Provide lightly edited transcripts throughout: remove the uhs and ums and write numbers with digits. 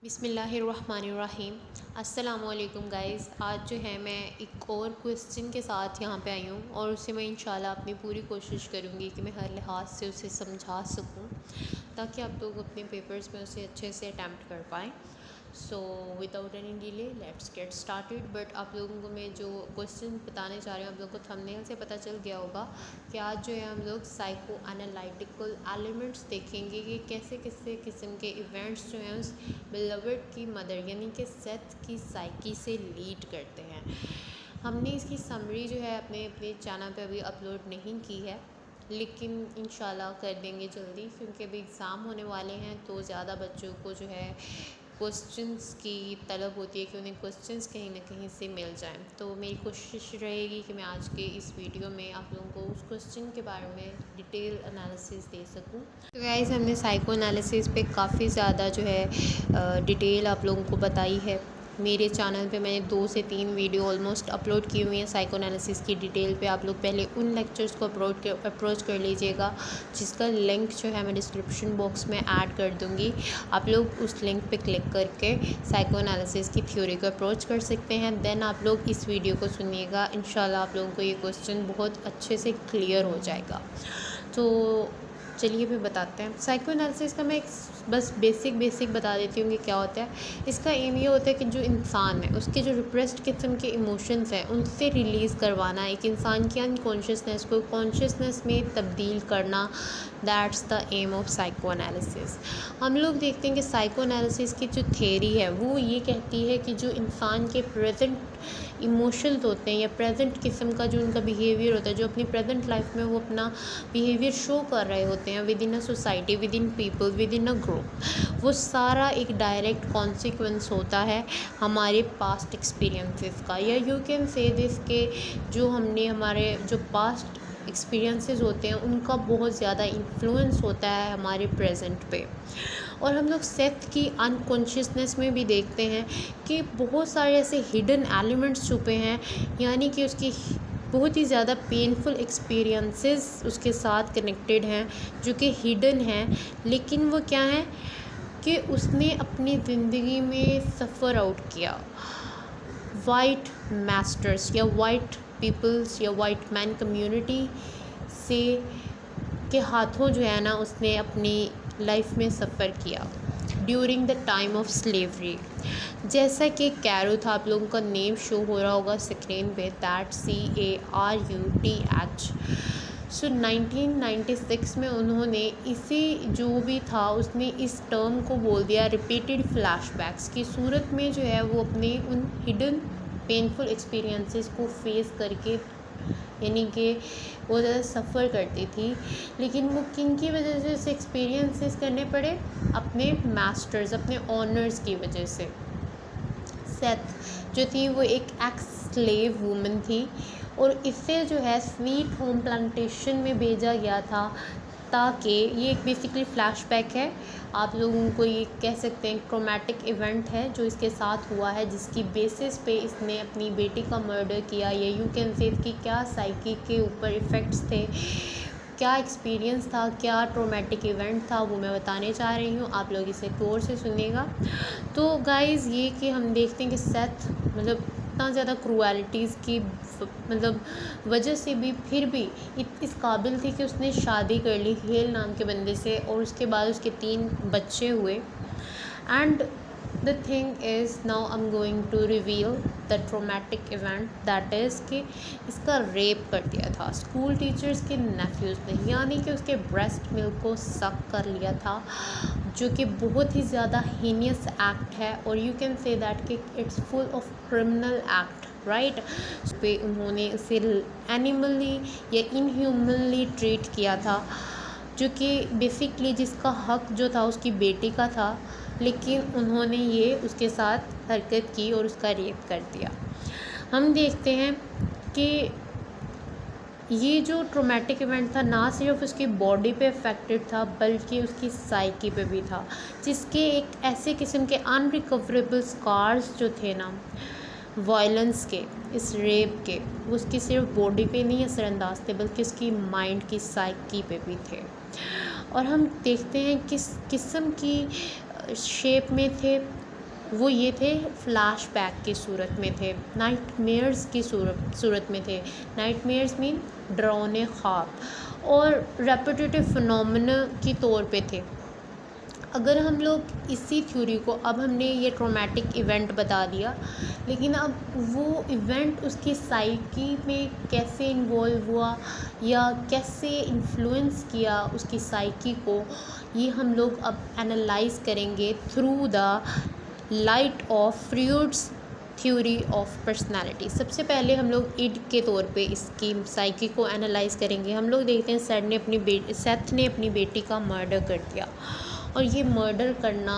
बिस्मिल्लाहिर्रहमानिर्रहीम। अस्सलामुअलैकुम गाइस। आज जो है मैं एक और क्वेश्चन के साथ यहाँ पे आई हूँ और उसे मैं इंशाल्लाह अपनी पूरी कोशिश करूँगी कि मैं हर लिहाज से उसे समझा सकूँ ताकि आप लोग अपने पेपर्स में उसे अच्छे से अटैम्प्ट कर पाएँ। So without any delay let's get started. But आप लोगों को मैं जो क्वेश्चन बताने चाह रही हूँ, आप लोगों को थंबनेल से पता चल गया होगा कि आज जो है हम लोग साइको एनालिटिकल एलिमेंट्स देखेंगे कि कैसे किसी किस्म के इवेंट्स जो हैं उस बिलवड की मदर यानी कि सेथ की साइकी से लीड करते हैं। हमने इसकी समरी जो है अपने अपने चैनल पे अभी अपलोड नहीं की है, लेकिन इंशाल्लाह कर देंगे जल्दी, क्योंकि अभी एग्ज़ाम होने वाले हैं तो ज़्यादा बच्चों को जो है क्वेश्चंस की तलब होती है कि उन्हें क्वेश्चंस कहीं ना कहीं से मिल जाएं। तो मेरी कोशिश रहेगी कि मैं आज के इस वीडियो में आप लोगों को उस क्वेश्चन के बारे में डिटेल एनालिसिस दे सकूं। तो गाइस, हमने साइको एनालिसिस पे काफ़ी ज़्यादा जो है डिटेल आप लोगों को बताई है। मेरे चैनल पे मैंने 2 से 3 वीडियो ऑलमोस्ट अपलोड की हुई हैं साइको एनालिसिस की डिटेल पे। आप लोग पहले उन लेक्चर्स को अप्रोच कर लीजिएगा, जिसका लिंक जो है मैं डिस्क्रिप्शन बॉक्स में ऐड कर दूँगी। आप लोग उस लिंक पे क्लिक करके साइको एनालिसिस की थ्योरी को अप्रोच कर सकते हैं। देन आप लोग इस वीडियो को सुनिएगा, इंशाल्लाह आप लोगों को ये क्वेश्चन बहुत अच्छे से क्लियर हो जाएगा। तो चलिए फिर बताते हैं। साइको एनालिसिस का मैं एक बस बेसिक बता देती हूँ कि क्या होता है। इसका एम ये होता है कि जो इंसान है उसके जो रिप्रेस्ड किस्म के इमोशंस हैं उनसे रिलीज़ करवाना, एक इंसान की अनकॉन्शियसनेस को कॉन्शियसनेस में तब्दील करना। That's the aim of psycho analysis. हम लोग देखते हैं कि साइको एनालिसिस की जो थ्योरी है वो ये कहती है कि जो इंसान के प्रेजेंट इमोशंस होते हैं या प्रेजेंट किस्म का जो उनका बिहेवियर होता है, जो अपनी प्रेजेंट लाइफ में वो अपना बिहेवियर शो कर रहे होते हैं with in a society, with in people, with in a group, वो सारा एक डायरेक्ट कॉन्सिक्वेंस होता है हमारे पास्ट एक्सपीरियंसेस का। या यू कैन से दिस के जो हमने हमारे जो पास्ट एक्सपीरियंसेस होते हैं उनका बहुत ज़्यादा इन्फ्लुएंस होता है हमारे प्रेजेंट पे। और हम लोग सेथ की अनकॉन्शियसनेस में भी देखते हैं कि बहुत सारे ऐसे हिडन एलिमेंट्स छुपे हैं, यानी कि उसकी बहुत ही ज़्यादा पेनफुल एक्सपीरियंसेस उसके साथ कनेक्टेड हैं जो कि हिडन हैं, लेकिन वो क्या है कि उसने अपनी ज़िंदगी में सफ़र आउट किया। वाइट मास्टर्स या वाइट पीपल्स या वाइट मैन कम्युनिटी से के हाथों जो है ना उसने अपनी लाइफ में सफ़र किया during the time of slavery. जैसा कि कैरो था, आप लोगों का नेम शो हो रहा होगा स्क्रीन पे, दैट CARUTH। सो 1996 में उन्होंने इसी जो भी था उसने इस टर्म को बोल दिया रिपीटेड फ्लैशबैक्स की सूरत में, जो है वो अपने उन हिडन पेनफुल एक्सपीरियंसेस को फेस करके, यानी कि वो ज़्यादा सफ़र करती थी, लेकिन वो किन की वजह से उसे एक्सपीरियंसेस करने पड़े? अपने मास्टर्स, अपने ऑनर्स की वजह से। सेथ जो थी वो एक एक्स स्लेव वूमन थी और इसे जो है स्वीट होम प्लांटेशन में भेजा गया था ताकि, ये एक बेसिकली फ्लैशबैक है, आप लोगों को ये कह सकते हैं ट्रॉमेटिक इवेंट है जो इसके साथ हुआ है, जिसकी बेसिस पे इसने अपनी बेटी का मर्डर किया। या यू कैन से इसकी क्या साइकी के ऊपर इफ़ेक्ट्स थे, क्या एक्सपीरियंस था, क्या ट्रॉमेटिक इवेंट था, वो मैं बताने चाह रही हूँ। आप लोग इसे गौर से सुनिएगा। तो गाइज़, ये कि हम देखते हैं कि सेथ मतलब इतना ज़्यादा क्रूएलिटीज़ की मतलब वजह से भी फिर भी इस काबिल थी कि उसने शादी कर ली हेल नाम के बंदे से और उसके बाद उसके 3 बच्चे हुए। And the thing is now I am going to reveal the traumatic event, that is कि इसका रेप कर दिया था स्कूल टीचर्स के नेफ्यूज़ ने, यानी कि उसके ब्रेस्ट मिल्क को सक कर लिया था, जो कि बहुत ही ज़्यादा हीनियस एक्ट है। और यू कैन से दैट कि it's full of criminal act, right. पे उन्होंने उसे एनिमली या इनह्यूमनली ट्रीट किया था, जो कि बेसिकली जिसका हक जो था उसकी बेटी का था, लेकिन उन्होंने ये उसके साथ हरकत की और उसका रेप कर दिया। हम देखते हैं कि ये जो ट्रॉमेटिक इवेंट था ना सिर्फ उसकी बॉडी पे अफेक्टेड था बल्कि उसकी साइकी पे भी था, जिसके एक ऐसे किस्म के अनरिकवरेबल स्कार्स जो थे ना वायलेंस के, इस रेप के, उसकी सिर्फ बॉडी पे नहीं असरअंदाज थे बल्कि उसकी माइंड की साइकी पे भी थे। और हम देखते हैं किस किस्म की शेप में थे वो ये थे फ्लैशबैक की सूरत में थे, नाइटमेयर्स की सूरत में थे। नाइटमेयर्स मीन डरावने ख्वाब और रेपिटेटिव फिनोमेना की तौर पे थे। अगर हम लोग इसी थ्योरी को, अब हमने ये ट्रॉमेटिक इवेंट बता दिया, लेकिन अब वो इवेंट उसकी साइकी में कैसे इन्वॉल्व हुआ या कैसे इन्फ्लुएंस किया उसकी साइकी को, ये हम लोग अब एनालाइज करेंगे through the light of Freud's theory of personality. सबसे पहले हम लोग इड के तौर पे इसकी साइकी को एनालाइज करेंगे। हम लोग देखते हैं सेथ ने अपनी बेटी का मर्डर कर दिया, और ये मर्डर करना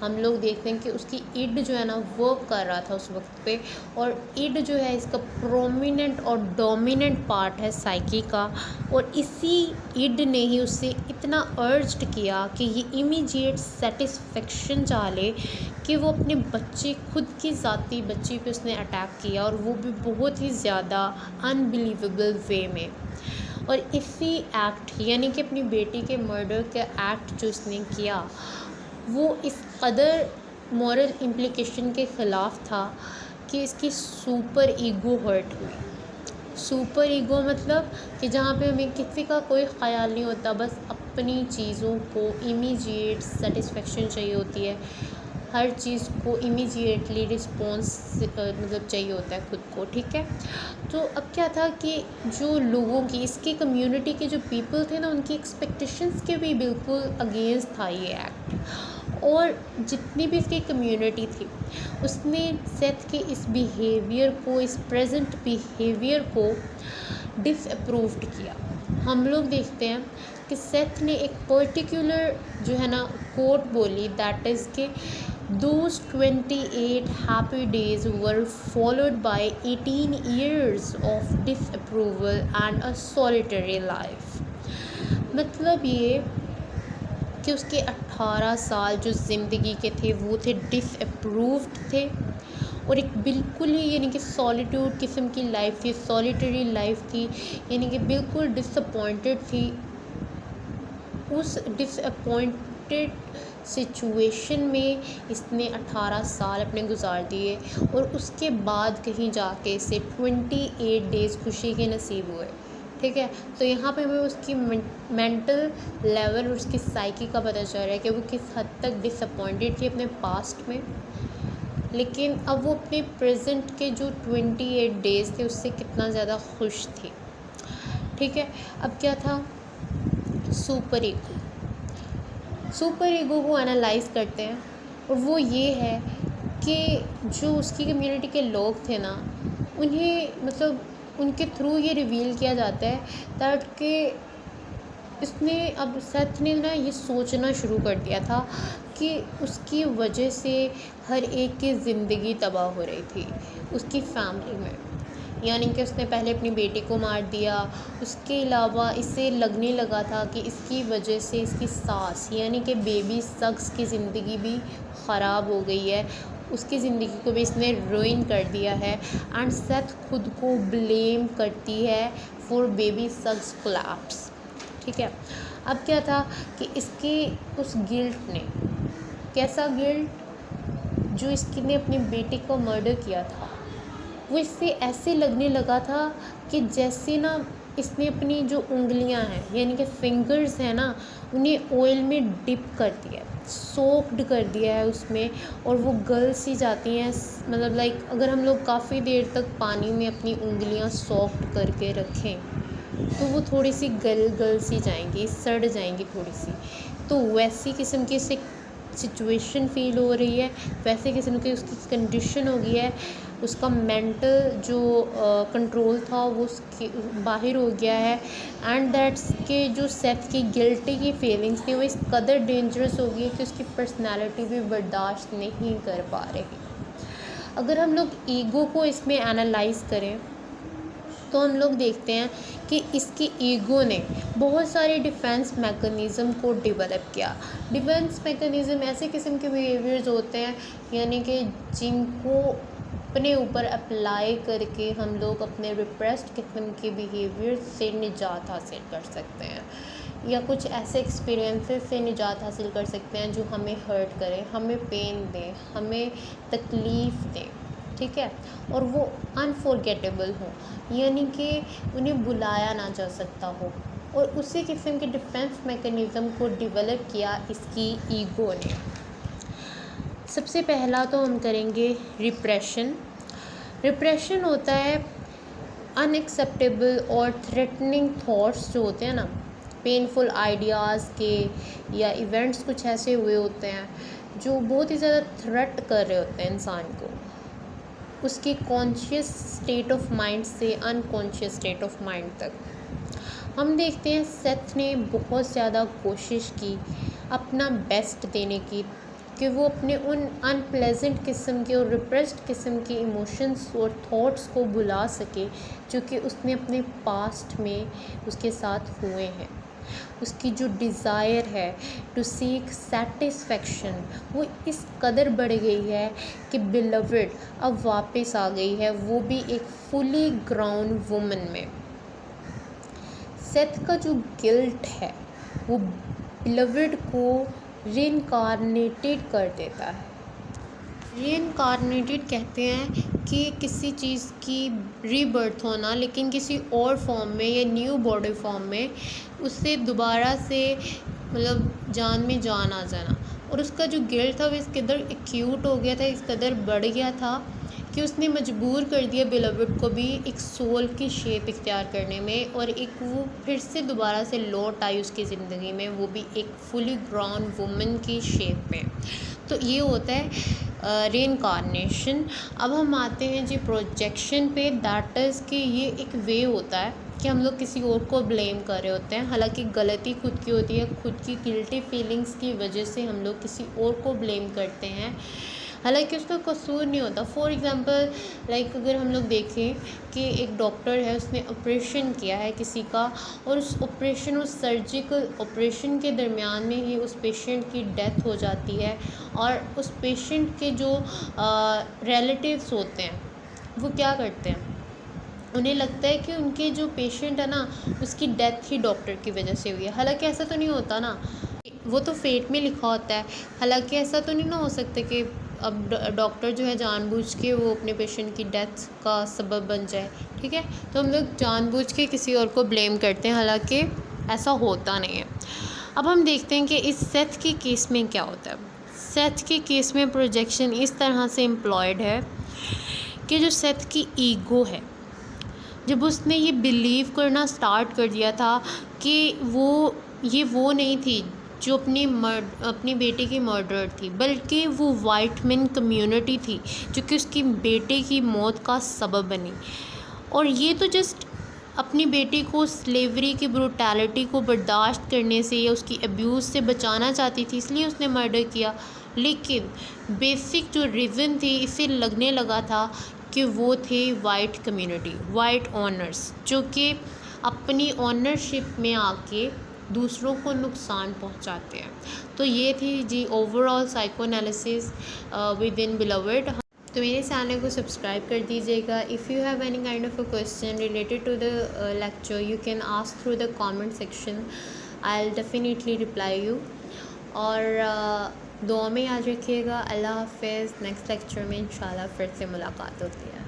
हम लोग देखते हैं कि उसकी इड जो है ना वर्क कर रहा था उस वक्त पे, और इड जो है इसका प्रोमिनेंट और डोमिनेंट पार्ट है साइकी का, और इसी इड ने ही उससे इतना अर्ज्ड किया कि ये इमीडिएट सेटिस्फेक्शन चाह ले कि वो अपने बच्चे, खुद की ज़ाती बच्ची पे उसने अटैक किया, और वो भी बहुत ही ज़्यादा अनबिलीवेबल वे में। और इसी एक्ट यानी कि अपनी बेटी के मर्डर के एक्ट जो इसने किया, वो इस कदर मॉरल इम्प्लिकेशन के ख़िलाफ़ था कि इसकी सुपर ईगो हर्ट हुई। सुपर ईगो मतलब कि जहाँ पे हमें किसी का कोई ख़याल नहीं होता, बस अपनी चीज़ों को इमीडिएट सेटिस्फेक्शन चाहिए होती है, हर चीज़ को इमीडिएटली रिस्पॉन्स मतलब चाहिए होता है खुद को, ठीक है। तो अब क्या था कि जो लोगों की, इसकी कम्युनिटी के जो पीपल थे ना, उनकी एक्सपेक्टेशंस के भी बिल्कुल अगेंस्ट था ये एक्ट, और जितनी भी इसकी कम्युनिटी थी उसने सेथ के इस बिहेवियर को, इस प्रेजेंट बिहेवियर को डिसअप्रूव्ड किया। हम लोग देखते हैं कि सेथ ने एक पर्टिकुलर जो है ना कोट बोली, दैट इज़ के Those 28 happy days were followed by 18 years of disapproval and a solitary life। मतलब ये कि उसके 18 साल जो ज़िंदगी के थे वो थे डिसअप्रूव्ड थे, और एक बिल्कुल ही यानी कि सॉलिट्यूड किस्म की लाइफ थी, सॉलिटरी लाइफ थी, यानी कि बिल्कुल डिसअपॉइंटेड थी। उस डिसअपॉइंटेड सिचुएशन में इसने 18 साल अपने गुजार दिए, और उसके बाद कहीं जाके इसे 28 डेज़ खुशी के नसीब हुए, ठीक है। तो यहाँ पे हमें उसकी मेंटल लेवल और उसकी साइकी का पता चल रहा है कि वो किस हद तक डिसअपॉइंटेड थी अपने पास्ट में, लेकिन अब वो अपने प्रेजेंट के जो 28 डेज़ थे उससे कितना ज़्यादा खुश थी, ठीक है। अब क्या था, सुपर ईगो को एनालाइज करते हैं, और वो ये है कि जो उसकी कम्युनिटी के लोग थे ना, उन्हें मतलब उनके थ्रू ये रिवील किया जाता है दैट कि इसने, अब सेथ ने ना ये सोचना शुरू कर दिया था कि उसकी वजह से हर एक की ज़िंदगी तबाह हो रही थी उसकी फैमिली में, यानी कि उसने पहले अपनी बेटी को मार दिया। उसके अलावा इसे लगने लगा था कि इसकी वजह से इसकी सास यानी कि बेबी सक्स की ज़िंदगी भी ख़राब हो गई है, उसकी ज़िंदगी को भी इसने रुइन कर दिया है, एंड सेथ खुद को ब्लेम करती है फॉर बेबी सक्स कोलैप्स, ठीक है। अब क्या था कि इसके उस गिल्ट ने, कैसा गिल्ट, जो इसने अपनी बेटी को मर्डर किया था, वो इससे ऐसे लगने लगा था कि जैसे ना इसने अपनी जो उंगलियां हैं यानी कि फिंगर्स हैं ना, उन्हें ऑयल में डिप कर दिया, सोक्ड कर दिया है उसमें, और वो गल सी जाती हैं। मतलब लाइक अगर हम लोग काफ़ी देर तक पानी में अपनी उंगलियां सॉफ्ट करके रखें तो वो थोड़ी सी गल सी जाएंगी, सड़ जाएंगी थोड़ी सी, तो वैसी किस्म की से सिचुएशन फील हो रही है, वैसे किस्म की उसकी कंडीशन हो गई है। उसका मेंटल जो कंट्रोल था वो उसके बाहर हो गया है, एंड दैट्स के जो सेथ की गिल्टी की फीलिंग्स थी वो इस कदर डेंजरस हो गई कि उसकी पर्सनालिटी भी बर्दाश्त नहीं कर पा रही। अगर हम लोग ईगो को इसमें एनालाइज करें तो हम लोग देखते हैं कि इसकी ईगो ने बहुत सारे डिफेंस मैकेनिज़्म को डेवलप किया। डिफेंस मैकेनिज़्म ऐसे किस्म के बिहेवियर्स होते हैं यानी कि जिनको अपने ऊपर अप्लाई करके हम लोग अपने रिप्रेस्ड किस्म के बिहेवियर से निजात हासिल कर सकते हैं। या कुछ ऐसे एक्सपीरियंसेस से निजात हासिल कर सकते हैं जो हमें हर्ट करें, हमें पेन दें, हमें तकलीफ़ दें, ठीक है, और वो अनफॉरगेटेबल हो, यानी कि उन्हें बुलाया ना जा सकता हो। और उसी किस्म के डिफेंस मैकेनिज़्म को डेवलप किया इसकी ईगो ने। सबसे पहला तो हम करेंगे रिप्रेशन। रिप्रेशन होता है अनएक्सेप्टेबल और थ्रेटनिंग थॉट्स जो होते हैं ना, पेनफुल आइडियाज़ के या इवेंट्स कुछ ऐसे हुए होते हैं जो बहुत ही ज़्यादा थ्रेट कर रहे होते हैं इंसान को, उसकी कॉन्शियस स्टेट ऑफ माइंड से अनकॉन्शियस स्टेट ऑफ माइंड तक। हम देखते हैं सेथ ने बहुत ज़्यादा कोशिश की अपना बेस्ट देने की कि वो अपने उन अनप्लेजेंट किस्म के और रिप्रेस्ड किस्म के इमोशंस और थॉट्स को भुला सके जो कि उसने अपने पास्ट में उसके साथ हुए हैं। उसकी जो डिज़ायर है टू सीक सेटिस्फेक्शन वो इस कदर बढ़ गई है कि बिलवड अब वापस आ गई है, वो भी एक फुली ग्राउंड वुमन में। सेथ का जो गिल्ट है वो बिलवड को रीइंकारनेटेड कर देता है। रीइंकारनेटेड कहते हैं कि किसी चीज़ की रीबर्थ होना, लेकिन किसी और फॉर्म में या न्यू बॉडी फॉर्म में उससे दोबारा से मतलब जान में जान आ जाना। और उसका जो गिल्ट था वो इस कदर एक्यूट हो गया था, इस कदर बढ़ गया था कि उसने मजबूर कर दिया बिलवड को भी एक सोल की शेप इख्तियार करने में, और एक वो फिर से दोबारा से लौट आई उसकी ज़िंदगी में, वो भी एक फुली ग्राउंड वुमन की शेप में। तो ये होता है रीइंकारनेशन। अब हम आते हैं जी प्रोजेक्शन पे, दैट इज़ कि ये एक वे होता है कि हम लोग किसी और को ब्लेम कर रहे होते हैं, हालांकि गलती खुद की होती है, खुद की गिल्टी फीलिंग्स की वजह से हम लोग किसी और को ब्लेम करते हैं, हालांकि उसका कसूर नहीं होता। फॉर एग्ज़ाम्पल लाइक अगर हम लोग देखें कि एक डॉक्टर है, उसने ऑपरेशन किया है किसी का, और उस ऑपरेशन, उस सर्जिकल ऑपरेशन के दरमियान में ही उस पेशेंट की डेथ हो जाती है, और उस पेशेंट के जो रिलेटिव्स होते हैं वो क्या करते हैं, उन्हें लगता है कि उनके जो पेशेंट है ना उसकी डेथ ही डॉक्टर की वजह से हुई है। हालांकि ऐसा तो नहीं होता ना, वो तो फेट में लिखा होता है। हालांकि ऐसा तो नहीं ना हो सकता कि अब डॉक्टर जो है जानबूझ के वो अपने पेशेंट की डेथ का सबब बन जाए, ठीक है। तो हम लोग जानबूझ के किसी और को ब्लेम करते हैं, हालांकि ऐसा होता नहीं है। अब हम देखते हैं कि इस सेथ के केस में क्या होता है। सेथ के केस में प्रोजेक्शन इस तरह से एम्प्लॉयड है कि जो सेथ की ईगो है, जब उसने ये बिलीव करना स्टार्ट कर दिया था कि ये वो नहीं थी जो अपनी बेटे की मर्डर थी, बल्कि वो वाइट मैन कम्युनिटी थी जो कि उसकी बेटे की मौत का सबब बनी, और ये तो जस्ट अपनी बेटी को स्लेवरी की ब्रूटैलिटी को बर्दाश्त करने से या उसकी अब्यूज़ से बचाना चाहती थी, इसलिए उसने मर्डर किया। लेकिन बेसिक जो रीज़न थी, इसे लगने लगा था कि वो थे वाइट कम्युनिटी, वाइट ऑनर्स, जो कि अपनी ऑनरशिप में आके दूसरों को नुकसान पहुंचाते हैं। तो ये थी जी overall psychoanalysis within Beloved. तो मेरे चैनल को सब्सक्राइब कर दीजिएगा। If you have any kind of a question related to the lecture you can ask through the comment section, I will definitely reply you. और दुआ में याद रखिएगा। अल्लाह हाफ़िज़। नेक्स्ट लेक्चर में इंशाल्लाह फिर से मुलाकात होती है।